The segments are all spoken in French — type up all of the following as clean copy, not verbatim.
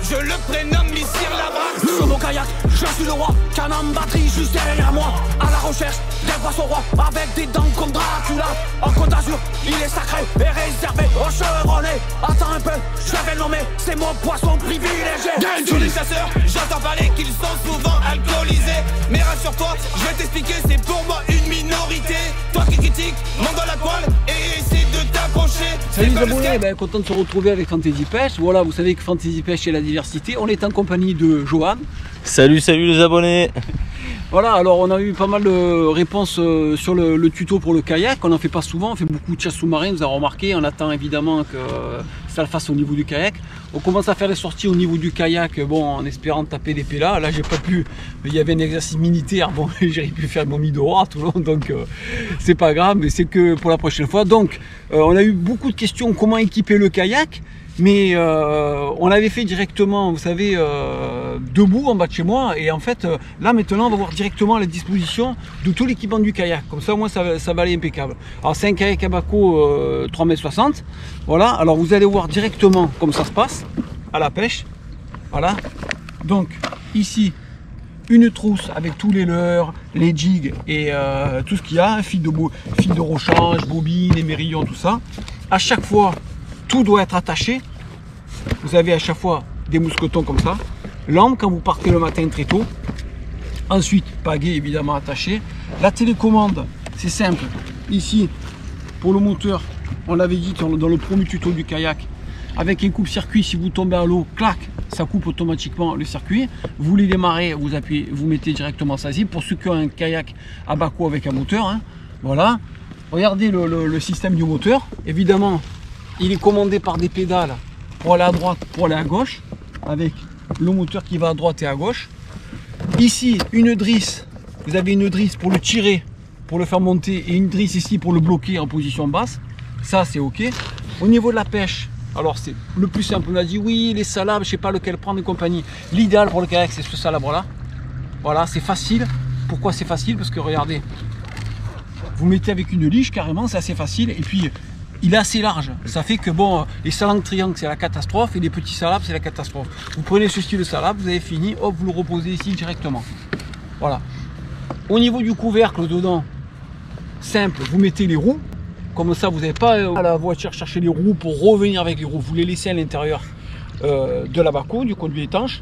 je le prénomme Missir Labrax. Sur mon kayak, je suis le roi, canon batterie juste derrière moi. À la recherche des poissons rois, avec des dents comme Dracula. En Côte d'Azur, il est sacré et réservé aux chevronnés. Attends un peu, je vais le nommer, c'est mon poisson privilégié. Sur les chasseurs, j'entends parler qu'ils sont souvent alcoolisés. Mais rassure-toi, je vais t'expliquer, c'est pour moi une minorité. Toi qui critiques, monte dans la poêle et essaie de t'approcher. Salut les abonnés, ben, content de se retrouver avec Fantasy Pêche. Voilà, vous savez que Fantasy Pêche c'est la diversité. On est en compagnie de Johan. Salut les abonnés. Voilà, alors on a eu pas mal de réponses sur le tuto pour le kayak. On n'en fait pas souvent, on fait beaucoup de chasse sous-marine, vous avez remarqué. On attend évidemment que ça le fasse au niveau du kayak. On commence à faire les sorties au niveau du kayak, bon, en espérant taper des pélas. Là j'ai pas pu, il y avait un exercice militaire, bon j'ai pu faire mon mi-dehors à tout le long, donc c'est pas grave, mais c'est que pour la prochaine fois. Donc on a eu beaucoup de questions, comment équiper le kayak. Mais on l'avait fait directement, vous savez, debout en bas de chez moi. Et en fait, là maintenant, on va voir directement la disposition de tout l'équipement du kayak. Comme ça, au moins, ça va aller impeccable. Alors, c'est un kayak Abaco 3,60 m. Voilà, alors vous allez voir directement comment ça se passe à la pêche. Voilà. Donc, ici, une trousse avec tous les leurres, les jigs et tout ce qu'il y a. Fil de rechange, bobine, émerillon, tout ça. À chaque fois, tout doit être attaché. Vous avez à chaque fois des mousquetons comme ça. Lampe quand vous partez le matin très tôt. Ensuite, pagaie évidemment attaché. La télécommande, c'est simple. Ici, pour le moteur, on l'avait dit dans le premier tuto du kayak, avec un coupe-circuit, si vous tombez à l'eau, clac, ça coupe automatiquement le circuit. Vous voulez démarrer, vous appuyez, vous mettez directement ça ici. Pour ceux qui ont un kayak Abaco avec un moteur, hein, voilà. Regardez le système du moteur. Évidemment, il est commandé par des pédales pour aller à droite, pour aller à gauche, avec le moteur qui va à droite et à gauche. Ici, une drisse, vous avez une drisse pour le tirer, pour le faire monter, et une drisse ici pour le bloquer en position basse. Ça, c'est OK. Au niveau de la pêche, alors c'est le plus simple. On a dit oui, les salabres, je ne sais pas lequel prendre et compagnie. L'idéal pour le kayak, c'est ce salabre-là. Voilà, c'est facile. Pourquoi c'est facile? Parce que regardez, vous mettez avec une lige carrément, c'est assez facile. Et puis, il est assez large, ça fait que bon, les salangs triangles c'est la catastrophe et les petits salabres c'est la catastrophe. Vous prenez ce style de salabre, vous avez fini, hop, vous le reposez ici directement. Voilà. Au niveau du couvercle dedans, simple, vous mettez les roues, comme ça vous n'avez pas à la voiture chercher les roues pour revenir avec les roues, vous les laissez à l'intérieur de l'Abaco, du conduit étanche.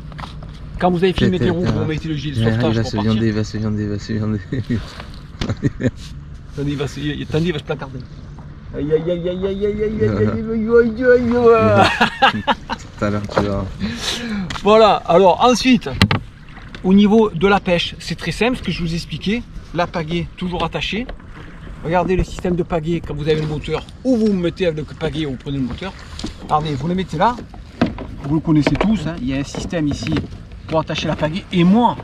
Quand vous avez fini de mettre les roues, vous mettez le gilet de sauvetage pour partir. Il va se viander. Attendez, il va se placarder. Aïe aïe aïe aïe aïe aïe aïe aïe aïe. Voilà, alors ensuite, au niveau de la pêche, c'est très simple, ce que je vous expliquais. La pagaie toujours attachée. Regardez le système de pagaie quand vous avez le moteur, ou vous mettez avec le pagaie ou vous prenez le moteur. Regardez, vous le mettez là, vous le connaissez tous, hein. Il y a un système ici pour attacher la pagaie. Et moi,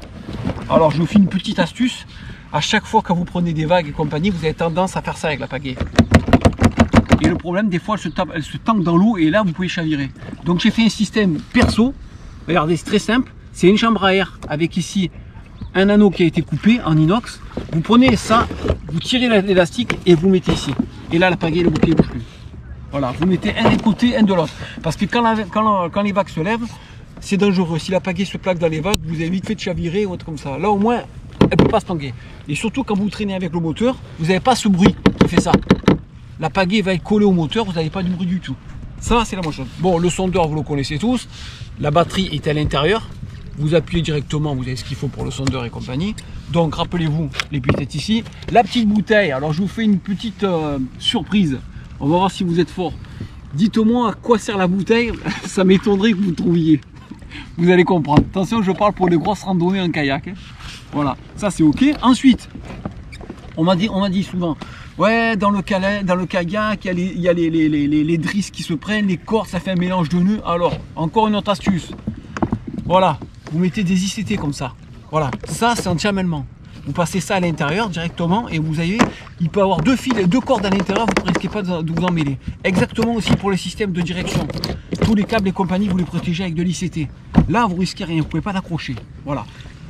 alors je vous fais une petite astuce, à chaque fois que vous prenez des vagues et compagnie, vous avez tendance à faire ça avec la pagaie. Et le problème, des fois, elle se tangue dans l'eau et là, vous pouvez chavirer. Donc, j'ai fait un système perso. Regardez, c'est très simple. C'est une chambre à air avec ici un anneau qui a été coupé en inox. Vous prenez ça, vous tirez l'élastique et vous mettez ici. Et là, la pagaie, le bouquet ne bouge plus. Voilà, vous mettez un des côtés, un de l'autre. Parce que quand les vagues se lèvent, c'est dangereux. Si la pagaie se plaque dans les vagues, vous avez vite fait de chavirer ou autre comme ça. Là, au moins, elle ne peut pas se tanguer. Et surtout, quand vous traînez avec le moteur, vous n'avez pas ce bruit qui fait ça. La pagaie va être collée au moteur, vous n'avez pas de bruit du tout. Ça, c'est la bonne chose. Bon, le sondeur, vous le connaissez tous. La batterie est à l'intérieur. Vous appuyez directement, vous avez ce qu'il faut pour le sondeur et compagnie. Donc, rappelez-vous, les est ici. La petite bouteille, alors je vous fais une petite surprise. On va voir si vous êtes fort. Dites-moi à quoi sert la bouteille. Ça m'étonnerait que vous trouviez. Vous allez comprendre. Attention, je parle pour les grosses randonnées en kayak. Hein. Voilà, ça c'est OK. Ensuite, on m'a dit souvent, ouais, dans le kayak, il y a les drisses qui se prennent, les cordes, ça fait un mélange de nœuds. Alors, encore une autre astuce. Voilà, vous mettez des ICT comme ça. Voilà, ça c'est anti-amènement. Vous passez ça à l'intérieur directement et vous avez, il peut avoir deux fils, deux cordes à l'intérieur, vous ne risquez pas de vous emmêler. Exactement aussi pour les systèmes de direction. Tous les câbles et compagnie, vous les protégez avec de l'ICT. Là, vous risquez rien, vous ne pouvez pas l'accrocher. Voilà.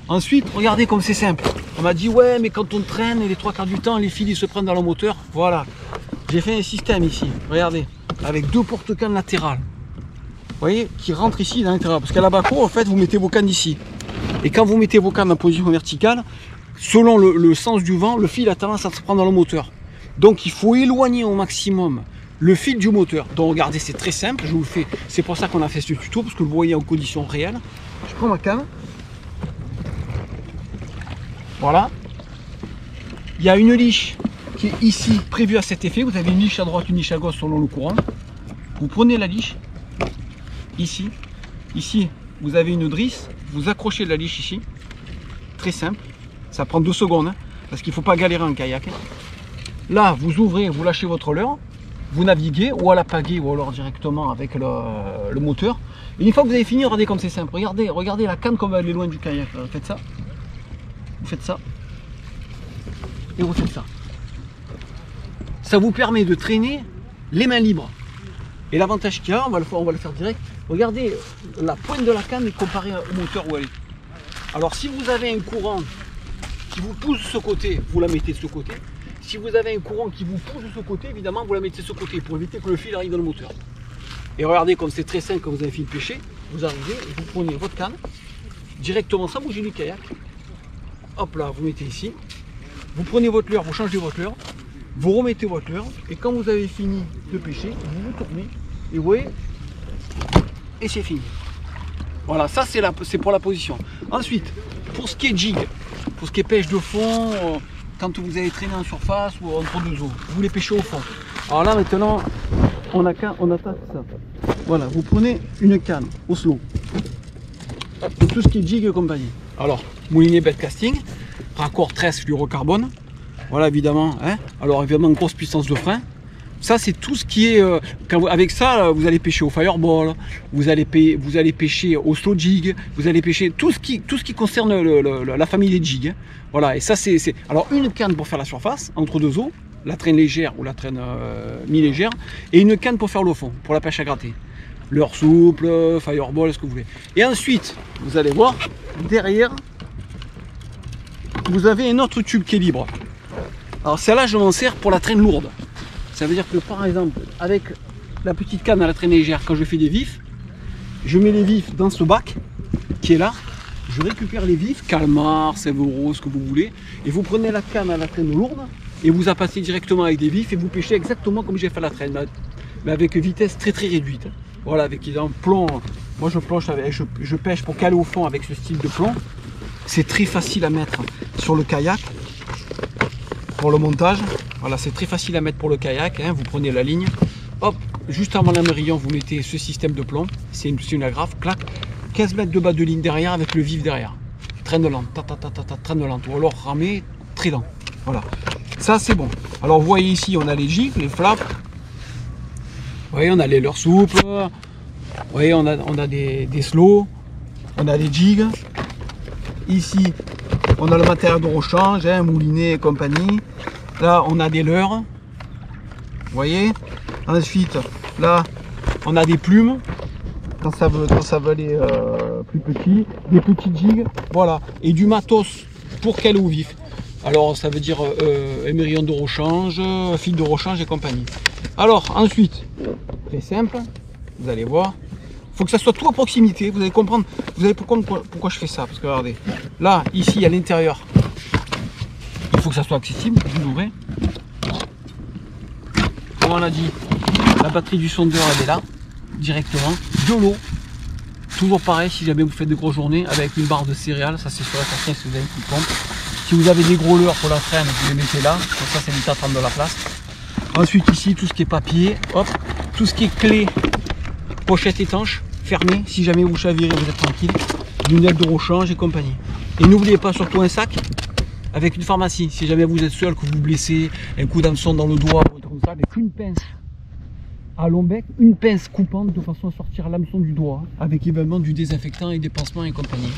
Ensuite, regardez comme c'est simple. On m'a dit, ouais, mais quand on traîne, les trois quarts du temps, les fils ils se prennent dans le moteur. Voilà. J'ai fait un système ici, regardez, avec deux porte-cannes latérales. voyez, qui rentre ici dans l'intérieur. Parce qu'à la baco, en fait, vous mettez vos cannes ici. Et quand vous mettez vos cannes en position verticale, selon le sens du vent, le fil a tendance à se prendre dans le moteur. Donc il faut éloigner au maximum le fil du moteur. Donc regardez, c'est très simple, je vous le fais. C'est pour ça qu'on a fait ce tuto, parce que vous voyez en conditions réelles. Je prends ma canne. Voilà. Il y a une liche qui est ici prévue à cet effet. Vous avez une liche à droite, une liche à gauche selon le courant. Vous prenez la liche ici. Ici, vous avez une drisse. Vous accrochez la liche ici. Très simple. Ça prend 2 secondes, hein, parce qu'il ne faut pas galérer en kayak. Là, vous ouvrez, vous lâchez votre leurre. Vous naviguez ou à la pagaie ou alors directement avec le moteur. Et une fois que vous avez fini, regardez comme c'est simple. Regardez la canne comme elle est loin du kayak. Faites ça. Vous faites ça. Et vous faites ça. Ça vous permet de traîner les mains libres. Et l'avantage qu'il y a, on va le faire direct. Regardez la pointe de la canne comparée au moteur où elle est. Alors si vous avez un courant qui vous pousse de ce côté, vous la mettez de ce côté. Si vous avez un courant qui vous pousse de ce côté, évidemment, vous la mettez de ce côté pour éviter que le fil arrive dans le moteur. Et regardez comme c'est très simple quand vous avez fini de pêcher. Vous arrivez et vous prenez votre canne directement sans bouger du kayak. Hop là, vous mettez ici. Vous prenez votre leurre, vous changez votre leurre. Vous remettez votre leurre. Et quand vous avez fini de pêcher, vous vous tournez. Et vous voyez, et c'est fini. Voilà, ça c'est pour la position. Ensuite, pour ce qui est jig, pour ce qui est pêche de fond, quand vous allez traîner en surface ou entre deux eaux, vous les pêchez au fond. Alors là maintenant, on attaque ça. Voilà, vous prenez une canne au slow. Et tout ce qui est jig et compagnie. Alors, moulinet bait casting, raccord 13 fluorocarbone. Voilà évidemment, hein. Alors évidemment grosse puissance de frein. Ça c'est tout ce qui est, avec ça vous allez pêcher au fireball, vous allez pêcher au slow jig, vous allez pêcher tout ce qui concerne la famille des jigs. Hein. Voilà, et ça c'est, alors une canne pour faire la surface, entre deux eaux, la traîne légère ou la traîne mi-légère, et une canne pour faire le fond, pour la pêche à gratter. Leurre souple, fireball, ce que vous voulez. Et ensuite, vous allez voir, derrière, vous avez un autre tube qui est libre. Alors celle-là je m'en sers pour la traîne lourde. Ça veut dire que par exemple, avec la petite canne à la traîne légère, quand je fais des vifs, je mets les vifs dans ce bac qui est là, je récupère les vifs, calmar, sévero, ce que vous voulez, et vous prenez la canne à la traîne lourde, et vous passez directement avec des vifs, et vous pêchez exactement comme j'ai fait la traîne, mais avec vitesse très très réduite. Voilà, avec un plomb, moi je pêche pour caler au fond avec ce style de plomb, c'est très facile à mettre sur le kayak, pour le montage. Voilà, c'est très facile à mettre pour le kayak, hein. Vous prenez la ligne, hop, juste avant l'amérillon, vous mettez ce système de plomb, c'est une agrafe, clac, 15 mètres de bas de ligne derrière avec le vif derrière. Traîne lente, traîne lente, ou alors ramé, très lent. Voilà, ça c'est bon. Alors vous voyez ici, on a les jigs, les flaps, vous voyez, on a les leurres souples, vous voyez, on a des slows, on a des jigs. Ici, on a le matériel de rechange, hein, moulinet et compagnie. Là, on a des leurres. Vous voyez. Ensuite, là, on a des plumes. Quand ça veut aller plus petit. Des petits jigs. Voilà. Et du matos pour caler au vif. Alors, ça veut dire émerillon de rechange, fil de rechange et compagnie. Alors, ensuite, très simple. Vous allez voir. Il faut que ça soit tout à proximité, vous allez comprendre, pourquoi je fais ça, parce que regardez, là, ici, à l'intérieur, il faut que ça soit accessible, vous l'ouvrez. Comme on a dit, la batterie du sondeur, elle est là, directement, de l'eau, toujours pareil, si jamais vous faites de grosses journées, avec une barre de céréales, ça c'est sûr et certain si vous avez une petite pompe. Si vous avez des gros leurres pour la traîne, vous les mettez là, comme ça, ça évite à prendre de la place. Ensuite, ici, tout ce qui est papier, hop, tout ce qui est clé, pochette étanche, fermé, si jamais vous chavirez, vous êtes tranquille, d'une aile de rechange et compagnie. Et n'oubliez pas surtout un sac avec une pharmacie, si jamais vous êtes seul, que vous vous blessez, un coup d'hameçon dans le doigt, comme ça, avec une pince à long bec, une pince coupante de façon à sortir l'hameçon du doigt, avec également du désinfectant et des pansements et compagnie.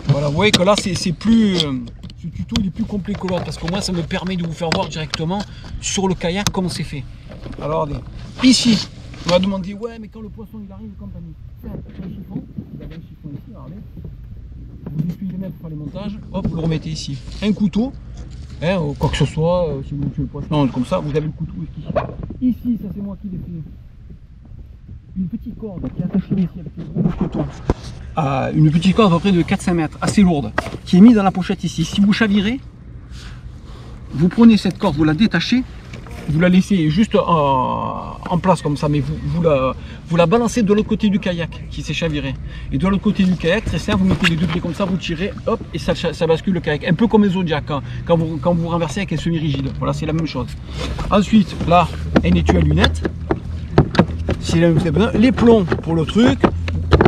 Voilà, vous voyez que là c'est plus, ce tuto il est plus complet que l'autre, parce que moi ça me permet de vous faire voir directement sur le kayak comment c'est fait. Alors regardez, ici, on va demander, ouais, mais quand le poisson il arrive, compagnie, c'est un chiffon, vous avez un chiffon ici, regardez, vous essuyez les mains pour faire les montages, hop, vous le remettez ici. Un couteau, hein, quoi que ce soit, si vous tuez le poisson, comme ça, vous avez le couteau ici. Ici, ça c'est moi qui l'ai fait. une petite corde qui est attachée ici avec le coton. Une petite corde à peu près de 4-5 mètres, assez lourde, qui est mise dans la pochette ici. Si vous chavirez, vous prenez cette corde, vous la détachez, vous la laissez juste en place comme ça, mais vous la balancez de l'autre côté du kayak qui s'est chaviré. Et de l'autre côté du kayak, très simple, vous mettez les deux pieds comme ça, vous tirez, hop, et ça bascule le kayak. Un peu comme les Zodiac, quand vous renversez avec un semi-rigide. Voilà, c'est la même chose. Ensuite, là, un étui à lunettes. Si vous avez besoin, les plombs pour le truc.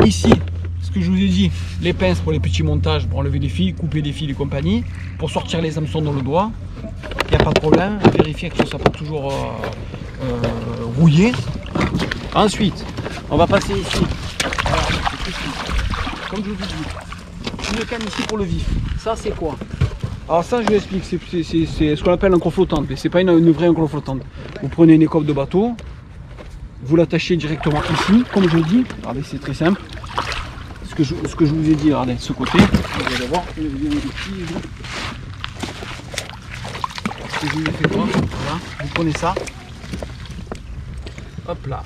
Ici, ce que je vous ai dit, les pinces pour les petits montages, pour enlever les fils, couper les fils et compagnie, pour sortir les hameçons dans le doigt. Il n'y a pas de problème, vérifiez que ça ne soit pas toujours rouillé. Ensuite, on va passer ici. Alors, comme je vous dis, une canne ici pour le vif. Ça, c'est quoi? Alors ça, je vous explique, c'est ce qu'on appelle un encre flottante, mais c'est pas une vraie encre flottante. Vous prenez une écope de bateau, vous l'attachez directement ici, comme je vous dis. Regardez, c'est très simple. Ce que je vous ai dit, regardez, de ce côté, vous allez voir, je vous ai fait quoi? Voilà, vous prenez ça, hop là,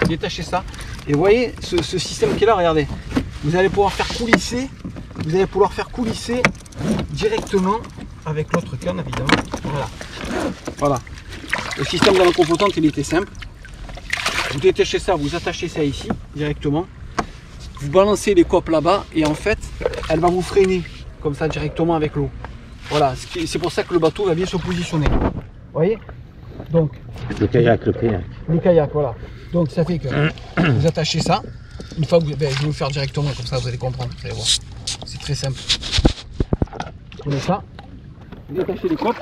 détachez ça, et vous voyez ce système qui est là, regardez, vous allez pouvoir faire coulisser, directement avec l'autre canne évidemment. Voilà. Le système de la confrontante, il était simple. Vous détachez ça, vous attachez ça ici directement, vous balancez les copes là-bas et en fait, elle va vous freiner comme ça directement avec l'eau. Voilà, c'est pour ça que le bateau va bien se positionner. Vous voyez? Donc, le kayak, voilà. Donc ça fait que vous attachez ça. Une fois que je vais vous le faire directement, comme ça vous allez comprendre. Vous allez voir. C'est très simple. Vous prenez ça, vous détachez les copes.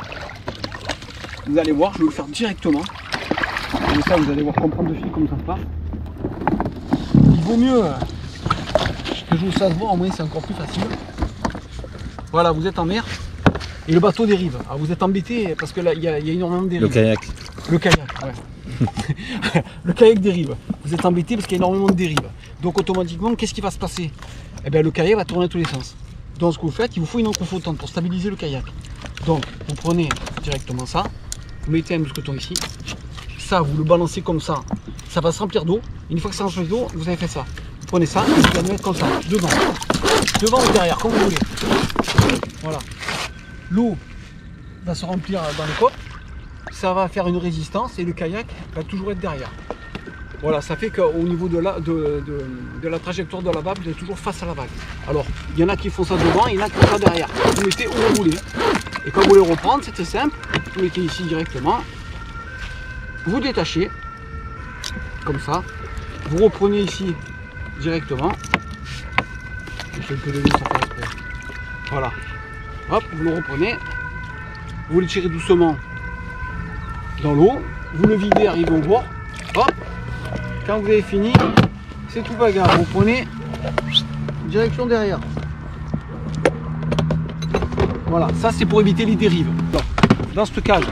Vous allez voir, je vais vous le faire directement. Comme ça, vous allez voir comprendre de fil comment ça se passe. Il vaut mieux que je vous fasse voir, au moins c'est encore plus facile. Voilà, vous êtes en mer. Et le bateau dérive. Alors vous êtes embêté parce que là il y a énormément de dérives. Le kayak, ouais. Le kayak dérive. Vous êtes embêté parce qu'il y a énormément de dérives. Donc automatiquement, qu'est-ce qui va se passer? Eh bien le kayak va tourner à tous les sens. Donc ce que vous faites, il vous faut une encre flottante pour stabiliser le kayak. Donc vous prenez directement ça, vous mettez un mousqueton ici, ça vous le balancez comme ça, ça va se remplir d'eau. Une fois que ça remplit d'eau, vous avez fait ça. Vous prenez ça et vous allez le mettre comme ça, devant ou derrière, comme vous voulez. Voilà. L'eau va se remplir dans les copes, ça va faire une résistance et le kayak va toujours être derrière. Voilà, ça fait qu'au niveau de la trajectoire de la vague, vous êtes toujours face à la vague. Alors, il y en a qui font ça devant, il y en a qui font ça derrière. Vous mettez où vous voulez. Et quand vous voulez reprendre, c'est très simple. Vous mettez ici directement, vous détachez, comme ça. Vous reprenez ici directement. Je fais un peu de vis, ça fait exprès. Voilà. Hop, vous le reprenez, vous le tirez doucement dans l'eau, vous le videz, arrivez au bord, hop, quand vous avez fini, c'est tout bagarre, vous prenez direction derrière. Voilà, ça c'est pour éviter les dérives. Alors, dans ce cage,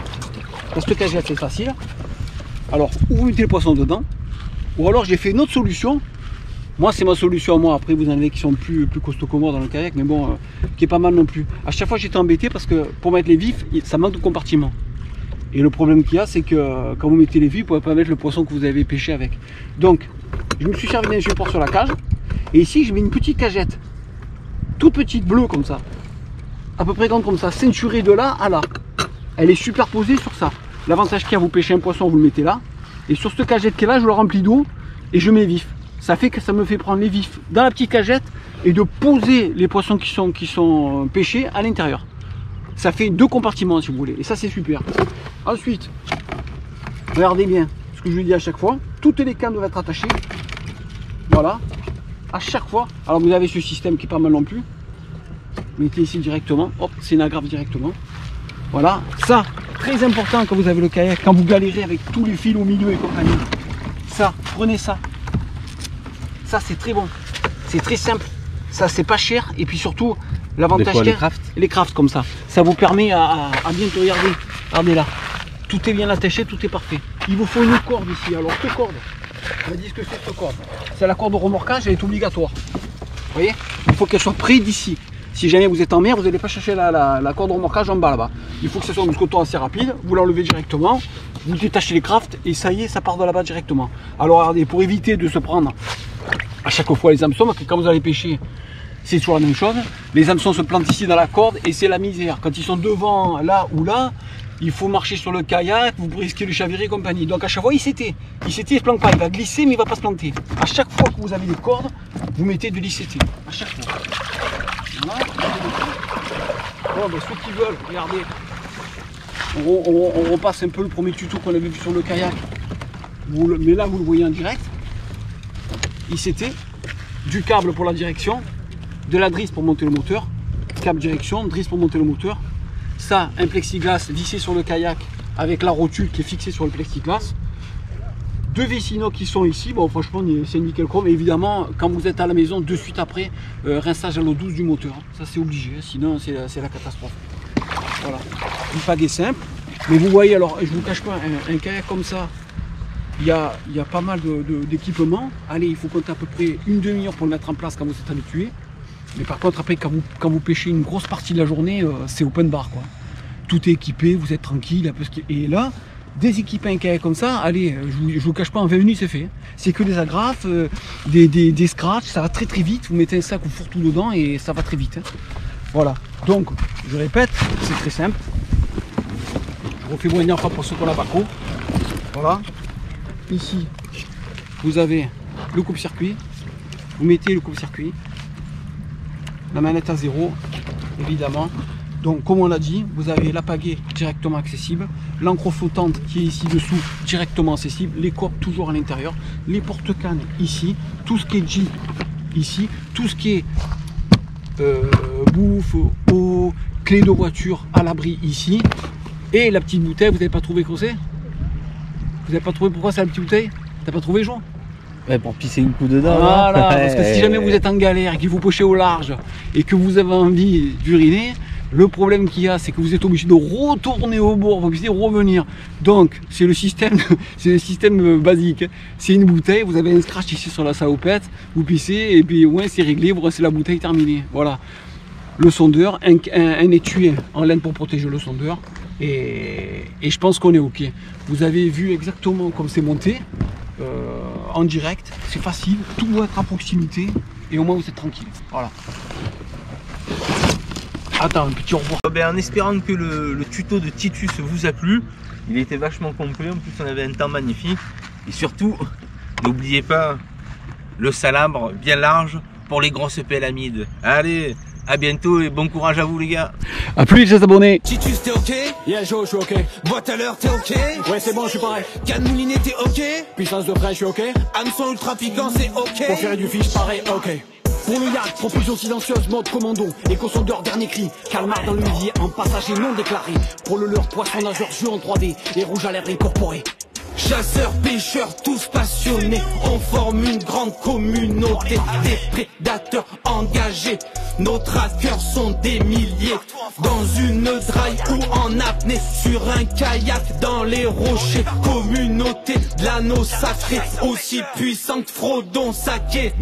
c'est facile. Alors, ou vous mettez le poisson dedans, ou alors j'ai fait une autre solution. Moi, c'est ma solution à moi. Après, vous en avez qui sont plus costauds que moi dans le kayak, mais bon, qui est pas mal non plus. À chaque fois, j'étais embêté parce que pour mettre les vifs, ça manque de compartiment. Et le problème qu'il y a, c'est que quand vous mettez les vifs, vous ne pouvez pas mettre le poisson que vous avez pêché avec. Donc, je me suis servi d'un support sur la cage. Et ici, je mets une petite cagette, toute petite bleue comme ça, à peu près grande comme ça, ceinturée de là à là. Elle est superposée sur ça. L'avantage qu'il y a, vous pêchez un poisson, vous le mettez là. Et sur cette cagette qui est là, je le remplis d'eau et je mets vif. Ça fait que ça me fait prendre les vifs dans la petite cagette et de poser les poissons qui sont pêchés à l'intérieur. Ça fait 2 compartiments si vous voulez. Et ça c'est super. Ensuite, regardez bien ce que je vous dis à chaque fois. Toutes les cannes doivent être attachées. Voilà. À chaque fois. Alors vous avez ce système qui est pas mal non plus. Vous mettez ici directement. Hop, c'est une agrafe directement. Voilà. Ça, très important quand vous avez le kayak, quand vous galérez avec tous les fils au milieu et compagnie. Ça, prenez ça. Ça c'est très bon, c'est très simple, ça c'est pas cher et puis surtout l'avantage qu'il y a, les crafts comme ça, ça vous permet à bien te regarder. Regardez là, tout est bien attaché, tout est parfait. Il vous faut une corde ici. Alors cette corde, on m'a dit ce que c'est cette corde. C'est la corde de remorquage, elle est obligatoire. Vous voyez, il faut qu'elle soit près d'ici. Si jamais vous êtes en mer, vous n'allez pas chercher la corde de remorquage en bas là-bas. Il faut que ce soit un mousqueton assez rapide, vous l'enlevez directement, vous détachez les crafts et ça y est, ça part de là-bas directement. Alors regardez, pour éviter de se prendre à chaque fois les hameçons, parce que quand vous allez pêcher, c'est toujours la même chose. Les hameçons se plantent ici dans la corde et c'est la misère. Quand ils sont devant, là ou là, il faut marcher sur le kayak, vous risquez de chavirer et compagnie. Donc à chaque fois, il s'était, il se plante pas, il va glisser mais il va pas se planter. À chaque fois que vous avez des cordes, vous mettez de l'ICT. À chaque fois. Voilà. Bon, ben, ceux qui veulent, regardez. On repasse un peu le premier tuto qu'on avait vu sur le kayak. Mais là, vous le voyez en direct. ICT, du câble pour la direction, de la drisse pour monter le moteur, câble direction, drisse pour monter le moteur. Ça, un plexiglas vissé sur le kayak avec la rotule qui est fixée sur le plexiglas. Deux vis inox qui sont ici. Bon, franchement, c'est nickel chrome. Et évidemment, quand vous êtes à la maison, de suite après, rinçage à l'eau douce du moteur. Ça, c'est obligé. Sinon, c'est la catastrophe. Voilà. Une pagaie simple. Mais vous voyez, alors, je vous cache pas, un kayak comme ça, il y a pas mal d'équipements. Allez, il faut compter à peu près une demi-heure pour le mettre en place quand vous êtes habitué. Mais par contre, après, quand vous pêchez une grosse partie de la journée, c'est open bar, quoi. Tout est équipé, vous êtes tranquille. Et là, déséquiper un kayak comme ça, allez, je vous cache pas, en 20 minutes, c'est fait. C'est que des agrafes, des scratchs, ça va très très vite. Vous mettez un sac ou fourre-tout dedans et ça va très vite. Hein. Voilà. Donc, je répète, c'est très simple. Je refais une dernière fois pour ceux qui ont la baco. Voilà. Ici, vous avez le coupe-circuit. Vous mettez le coupe-circuit. La manette à zéro, évidemment. Donc, comme on l'a dit, vous avez la pagaie directement accessible, l'encre flottante qui est ici dessous directement accessible, les cordes toujours à l'intérieur, les porte-cannes ici, tout ce qui est Jeep ici, tout ce qui est bouffe, eau, clé de voiture à l'abri ici, et la petite bouteille. Vous n'avez pas trouvé quoi c'est? Vous n'avez pas trouvé pourquoi c'est la petite bouteille? T'as pas trouvé, Jean? Ouais, pour pisser une coup dedans. Voilà, parce que si jamais vous êtes en galère et qu'il vous pêchez au large et que vous avez envie d'uriner, le problème qu'il y a, c'est que vous êtes obligé de retourner au bord, vous puissiez revenir. Donc, c'est le système basique. C'est une bouteille, vous avez un scratch ici sur la salopette, vous pissez et puis au moins c'est réglé, vous rincez la bouteille, terminé. Voilà. Le sondeur, un étui en laine pour protéger le sondeur. Et je pense qu'on est OK. Vous avez vu exactement comme c'est monté. En direct, c'est facile, tout doit être à proximité et au moins vous êtes tranquille. Voilà. Attends, un petit au revoir. En espérant que le tuto de Titus vous a plu, il était vachement complet, en plus on avait un temps magnifique. Et surtout, n'oubliez pas le salabre bien large pour les grosses pélamides. Allez, à bientôt et bon courage à vous les gars. A plus les abonnés. Titus, t'es ok? Yeah, Joe, je suis ok. Boîte à l'heure, t'es ok? Ouais, c'est bon, je suis pareil. Canne moulinée, t'es ok? Puissance de frais, je suis ok. Hameçon ultra piquant, c'est ok? Pour faire du fish, pareil, ok. Pour le yacht, propulsion silencieuse, mode commando. Éco-sondeur, dernier cri. Calmar dans le levier, en passager non déclaré. Pour le leurre, poisson nageur, jeu en 3D. Et rouge à l'air incorporé. Chasseurs, pêcheurs, tous passionnés, on forme une grande communauté. Des prédateurs engagés, nos traqueurs sont des milliers. Dans une draille ou en apnée, sur un kayak dans les rochers. Communauté de l'anneau sacré, aussi puissante Frodon Saké.